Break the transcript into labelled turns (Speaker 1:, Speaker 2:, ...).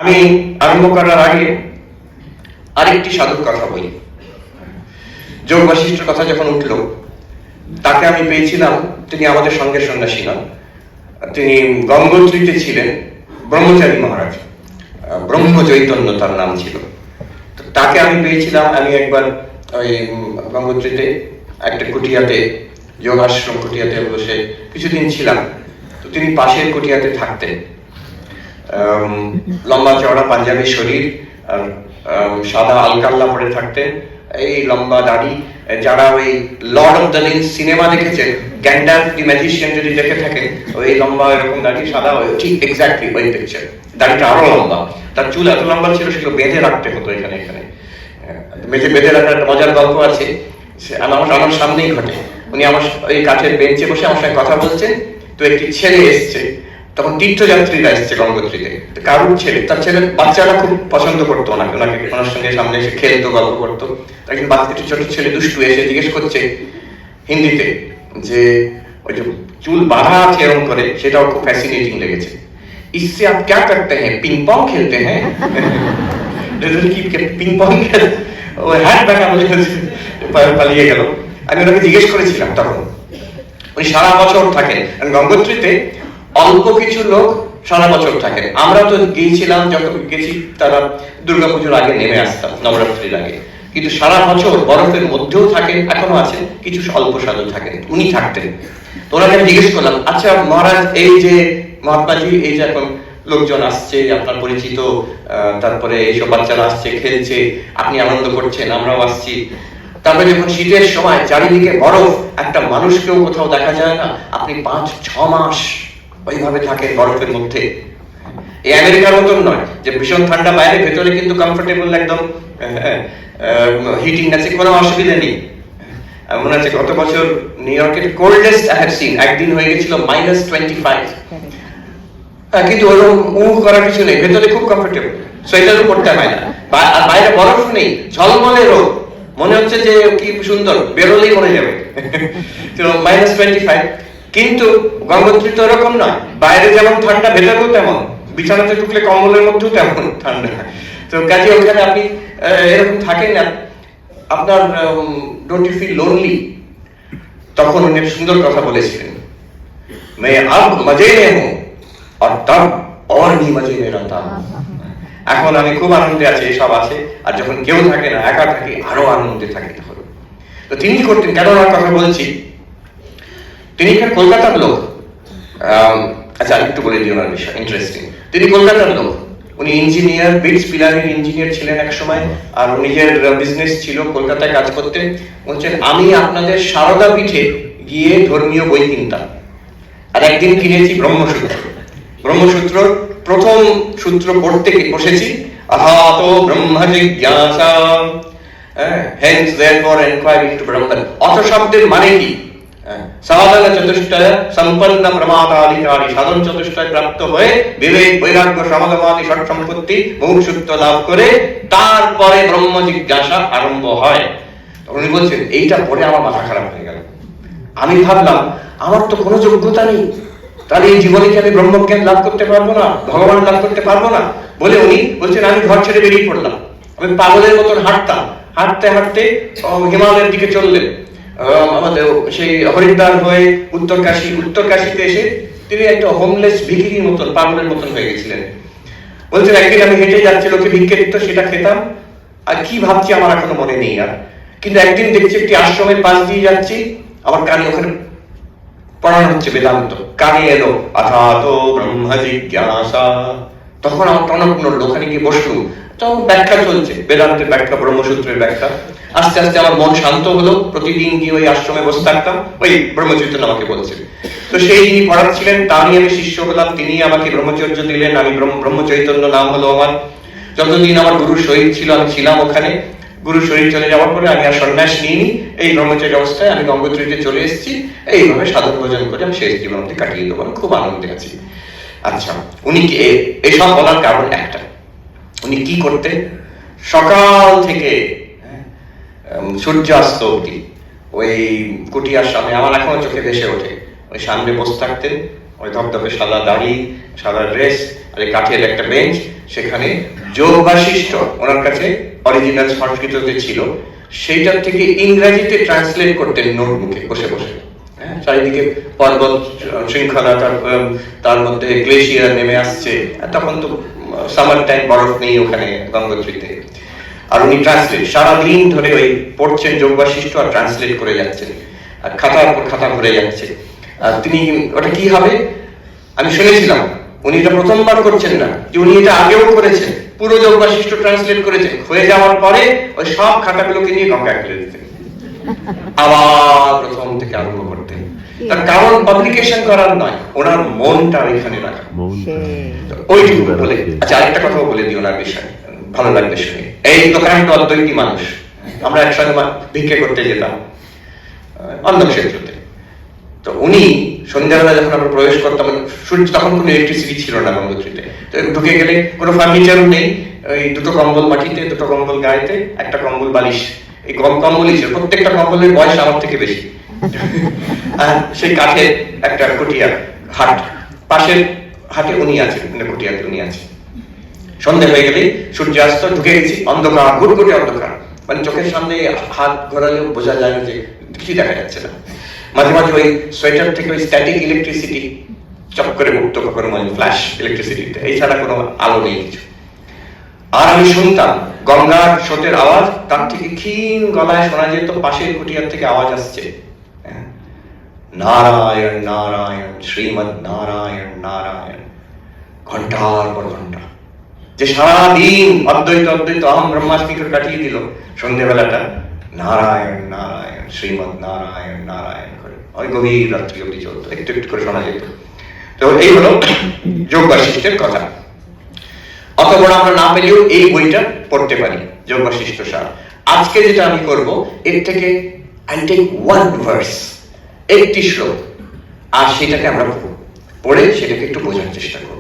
Speaker 1: আমি আরম্ভ করার আগে আরেকটি সাধুর কথা বলি। যোগ বশিষ্ঠের কথা যখন উঠল, তাকে আমি পেয়েছিলাম, তিনি আমাদের সঙ্গে সন্ন্যাসী নন, তিনি গঙ্গোত্রীতে ছিলেন, ব্রহ্মচারী মহারাজ, ব্রহ্ম চৈতন্য তার নাম ছিল। তো তাকে আমি পেয়েছিলাম, আমি একবার ওই গঙ্গোত্রীতে একটা কুটিয়াতে, যোগাশ্রম কুটিয়াতে বসে কিছুদিন ছিলাম। তো তিনি পাশের কুটিয়াতে থাকতেন, লম্বা চওড়া পাঞ্জাবি শরীর, আর সাদা আলকাল্লা পরে থাকতেন, এই লম্বা দাড়ি। যারা ওই Lord of the Rings cinema দেখেছেন, গ্যান্ডালফ দি ম্যাজিশিয়ান যদি দেখে থাকেন, ওই লম্বা এরকম দাড়ি, সাদা, ঠিক এক্স্যাক্টলি ওই পিকচার। দাড়িটা আরো লম্বা, তার চুল এত লম্বা ছিল সেগুলো বেঁধে রাখতে হতো এখানে এখানে বেঁধে রাখার একটা মজার গল্প আছে, আমার সামনেই ঘটে। উনি আমার ওই কাঠের বেঞ্চে বসে আমার সঙ্গে কথা বলছেন, তো একটি ছেলে এসছে, তখন তীর্থযাত্রীরা এসছে গঙ্গোত্রীতে, কারুর ছেলে, তার ছেলে, বাচ্চারা খুব পছন্দ করতো ওনাকে, ওনার সঙ্গে সামনে এসে খেলতো, গল্প করতো। একদিন বাচ্চাটি, ছোট ছেলে দুষ্টু, এসে জিজ্ঞেস করছে হিন্দিতে যে ওই যে চুল বাঁধা আছে এরকম করে, সেটাও খুব ফ্যাসিনেটিং লেগেছে। इससे आप क्या करते हैं, पिंग पॉन्ग खेलते हैं? কি পিং পং খেলে ও হ্যাট ব্যাটা বলে পালিয়ে গেল। আমি ওনাকে জিজ্ঞেস করেছিলাম তখন, উনি সারা বছর থাকেন গঙ্গোত্রীতে, অল্প কিছু লোক সারা বছর থাকেন। আমরা তো গিয়েছিলাম, যখন গেছি তারা দুর্গাপুজোর আগে নেমে আসতাম, নবরাত্রির আগে, কিন্তু সারা বছর বরফের মধ্যেও থাকেন, এখনো আছেন কিছু অল্প সাধু থাকেন, উনি থাকতেন। তো ওনাকে আমি জিজ্ঞেস করলাম, আচ্ছা মহারাজ, এই যে মহাত্মাজি, এই যে এখন লোকজন আসছে আপনার পরিচিত, তারপরে এইসব বাচ্চারা আসছে, খেলছে, আপনি আনন্দ করছেন, আমরাও আসছি, তারপরে যখন শীতের সময় চারিদিকে বরফ, একটা মানুষকেও কোথাও দেখা যায় না, আপনি 5-6 মাস ওইভাবে থাকেন বরফের মধ্যে। এই আমেরিকার মতন নয় যে ভীষণ ঠান্ডা বাইরে, ভেতরে কিন্তু কমফোর্টেবল, একদম হিটিং আছে, কোনো অসুবিধা নেই। মনে আছে গত বছর নিউ ইয়র্কের কোল্ডেস্ট আই হ্যাভ সিন, একদিন হয়ে গেছিল -25, কিন্তু ওরকম করার কিছু নেই, ভেতরে খুব কমফোর্টেবল, সোয়েটারও পরতে হয় না, আর বাইরে বরফ নেই, ঝলমলে রোদ, মনে হচ্ছে যে কি সুন্দর, বেরোলেই মরে যাবে। -25, কিন্তু গঙ্গোত্রী তো এরকম নয়, বাইরে যেমন ঠান্ডা, ভেতরেও তেমন, বিছানাতে ঢুকলে কম্বলের মধ্যেও তেমন ঠান্ডা। তো কাজে ওখানে আপনি এরকম থাকেন না, আপনার ডোন্ট ইউ ফিল লোনলি। তখন উনি সুন্দর কথা বলেছিলেন, मैं अब मजे में हूं और तब और भी मजे में रहता हूं। এখন আমি খুব আনন্দে আছি, এসব আছে, আর যখন কেউ থাকে না, একা থাকি, আরো আনন্দে থাকি তখন। তো তিনি করতেন, কেন ওনার কথা বলছি, তিনি এখানে কলকাতার লোক। আচ্ছা একটু বলে দিই ওনার বিষয়, ইন্টারেস্টিং। তিনি কলকাতার লোক, উনি ইঞ্জিনিয়ার, বিটস পিলারের ইঞ্জিনিয়ার ছিলেন এক সময়, আর নিজের বিজনেস ছিল, কলকাতায় কাজ করতেন। বলছেন, আমি আপনাদের সারদা পীঠে গিয়ে ধর্মীয় বই কিনতাম, আর একদিন কিনেছি ব্রহ্মসূত্র। ব্রহ্মসূত্র প্রথম সূত্র পড়তে বসেছি, আহাতো ব্রহ্ম জিজ্ঞাসা, হেন্স দেয়ারফর এনকোয়ারি ইনটু ব্রহ্ম। অত শব্দের মানে কি? সাধন চতুষ্টয় সম্পন্ন প্রমাদাধিকারী, সাধন চতুষ্টয় প্রাপ্ত হয়ে বিবেক, বৈরাগ্য, সমাগমাদি ষট সম্পত্তি, মুমুক্ষুত্ব লাভ করে তারপরে ব্রহ্ম জিজ্ঞাসা আরম্ভ হয়। উনি বলছেন, এইটা পড়ে আমার মাথা খারাপ হয়ে গেল। আমি ভাবলাম, আমার তো কোনো যোগ্যতা নেই, তাহলে এই জীবনে কি আমি ব্রহ্মজ্ঞান লাভ করতে পারবো না, ভগবান লাভ করতে পারবো না? বলে উনি বলছেন, আমি ঘর ছেড়ে বেরিয়ে পড়লাম। আমি পাগলের মতন হাঁটতাম, হাঁটতে হাঁটতে হিমালয়ের দিকে চললেন, আমাদের সেই হরিদ্বার হয়ে উত্তরকাশীতে এসে তিনি একটা হোমলেস ভিখিরির মতন, পাগলের মতন হয়ে গেছিলেন। বলছেন, একদিন আমি হেঁটে যাচ্ছি, লোকে ভিক্ষে দিত, সেটা খেতাম, আর কি ভাবছি আমার এখনো মনে নেই আর। কিন্তু একদিন দেখছি একটি আশ্রমের পাশ দিয়ে যাচ্ছি, আমার কানে ওখানে পড়ানো হচ্ছে বেদান্ত, কানে এলো অথাত ব্রহ্ম জিজ্ঞাসা। তখন আমার টনক নড়লো, ওখানে গিয়ে বসলুম, তখন ব্যাখ্যা চলছে, বেদান্তের ব্যাখ্যা, ব্রহ্মসূত্রের ব্যাখ্যা। আস্তে আস্তে আমার মন শান্ত হলো, প্রতিদিন গিয়ে ওই আশ্রমে বসে থাকতাম, ওই ব্রহ্মচৈতন্য আমাকে বলছে। তো সেই যিনি পড়াচ্ছিলেন, তারই আমি শিষ্য হলাম, তিনি আমাকে ব্রহ্মচর্য দিলেন, আমি ব্রহ্মচৈতন্য নাম হলো আমার। যতদিন আমার গুরুর শরীর ছিল আমি ছিলাম ওখানে। গুরু শরীর চলে যাওয়ার পরে আমি আর সন্ন্যাস নিইনি, এই ব্রহ্মচর্য অবস্থায় আমি গঙ্গোত্রীতে চলে এসেছি। এইভাবে সাধন ভোজন করে আমি শেষ জীবনটি কাটিয়ে দেবো, আমি খুব আনন্দে আছি। আচ্ছা, উনি কি এসব বলার কারণ একটা, উনি কি করতেন, সকাল থেকে সূর্যাস্ত অবধি ওই কুটিয়ার সামনে, আমার এখনো চোখে ভেসে ওঠে, ওই সামনে বসে থাকতেন, ওই ধবধবে সাদা দাড়ি, সাদা ড্রেস, আর এই কাঠের একটা বেঞ্চ, সেখানে যোগ বাশিষ্ঠ ওনার কাছে অরিজিনাল সংস্কৃততে ছিল, সেইটার থেকে ইংরেজিতে ট্রান্সলেট করতেন নোটবুকে বসে বসে। চারিদিকে পর্বত শৃঙ্খলা, তার মধ্যে গ্লেশিয়ার নেমে আসছে, তখন তো সামার টাইম, বরফ নেই ওখানে গঙ্গোত্রীতে। আর উনি ট্রান্সলেট সারাদিন ধরে ওই পড়ছেন যোগ বাশিষ্ঠ আর ট্রান্সলেট করে যাচ্ছেন, আর খাতার পর খাতা ভরে যাচ্ছে। আর তিনি ওটা কি হবে আমি শুনেছিলাম, উনি এটা প্রথমবার করছেন না, যে উনি এটা আগেও করেছেন, পুরো যোগ বাশিষ্ঠ ট্রান্সলেট করেছেন, হয়ে যাওয়ার পরে ওই সব খাতাগুলোকে নিয়ে গঙ্গায় ফেলে দিতেন, আবার প্রথম থেকে আরম্ভ করতেন। তার কারণ পাবলিকেশন করার নয়, ওনার মনটা এখানে রাখা। ওইটুকু বলে, আচ্ছা আরেকটা কথাও বলে দিই ওনার বিষয়ে, ভালো লাগবে শুনে। এই দোকানটা অদ্বৈতী মানুষ, আমরা একসঙ্গে ভিক্ষে করতে যেতাম অন্য ক্ষেত্রতে। তো উনি সন্ধ্যাবেলা যখন আমরা প্রবেশ করতাম, সূর্য তখন কোনো ইলেকট্রিসিটি ছিল না গঙ্গোত্রীতে, তো ঢুকে গেলে কোনো ফার্নিচারও নেই, ওই দুটো কম্বল মাটিতে, দুটো কম্বল গায়েতে, একটা কম্বল বালিশ, এই কম্বলই ছিল, প্রত্যেকটা কম্বলের বয়স আমার থেকে বেশি। আর সেই কাঠের একটা কুটিয়া হাট, পাশের হাটে উনি আছেন, কুটিয়াতে উনি আছেন। সন্ধ্যা হয়ে গেলে সূর্যাস্ত, ঢুকে গেছি, অন্ধকার, ঘুটঘুটে অন্ধকার, মানে চোখের সামনে হাত ঘোরালেও বোঝা যায় না যে কিছু দেখা যাচ্ছে না। মাঝে মাঝে ওই সোয়েটার থেকে ওই স্ট্যাটিক ইলেকট্রিসিটি চক করে মুক্ত, কখনো মানে ফ্ল্যাশ ইলেকট্রিসিটিতে, এছাড়া কোনো আলো নেই কিছু। আর আমি শুনতাম গঙ্গার স্রোতের আওয়াজ, তার থেকে ক্ষীণ গলায় শোনা যেত পাশের কুটিয়ার থেকে আওয়াজ আসছে, নারায়ণ নারায়ণ শ্রীমৎ নারায়ণ নারায়ণ, ঘন্টার পর ঘন্টা, যে সারাদিন অদ্বৈত অদ্বৈত অহম ব্রহ্মাস্মি করে কাটিয়ে দিল, সন্ধ্যেবেলাটা নারায়ণ নারায়ণ শ্রীমৎ নারায়ণ নারায়ণ করে ওই গভীর রাত্রি অব্দি চলতো, একটু একটু করে শোনা যেত। তো এই হলো যোগ বাশিষ্ঠের কথা। অত বড় আমরা না পেলেও এই বইটা পড়তে পারি, যোগ বাশিষ্ঠ সার। আজকে যেটা আমি করব, এর থেকে আই টেক ওয়ান ভার্স, একটি শ্লোক, আর সেটাকে আমরা পড়ে সেটাকে একটু বোঝার চেষ্টা করব।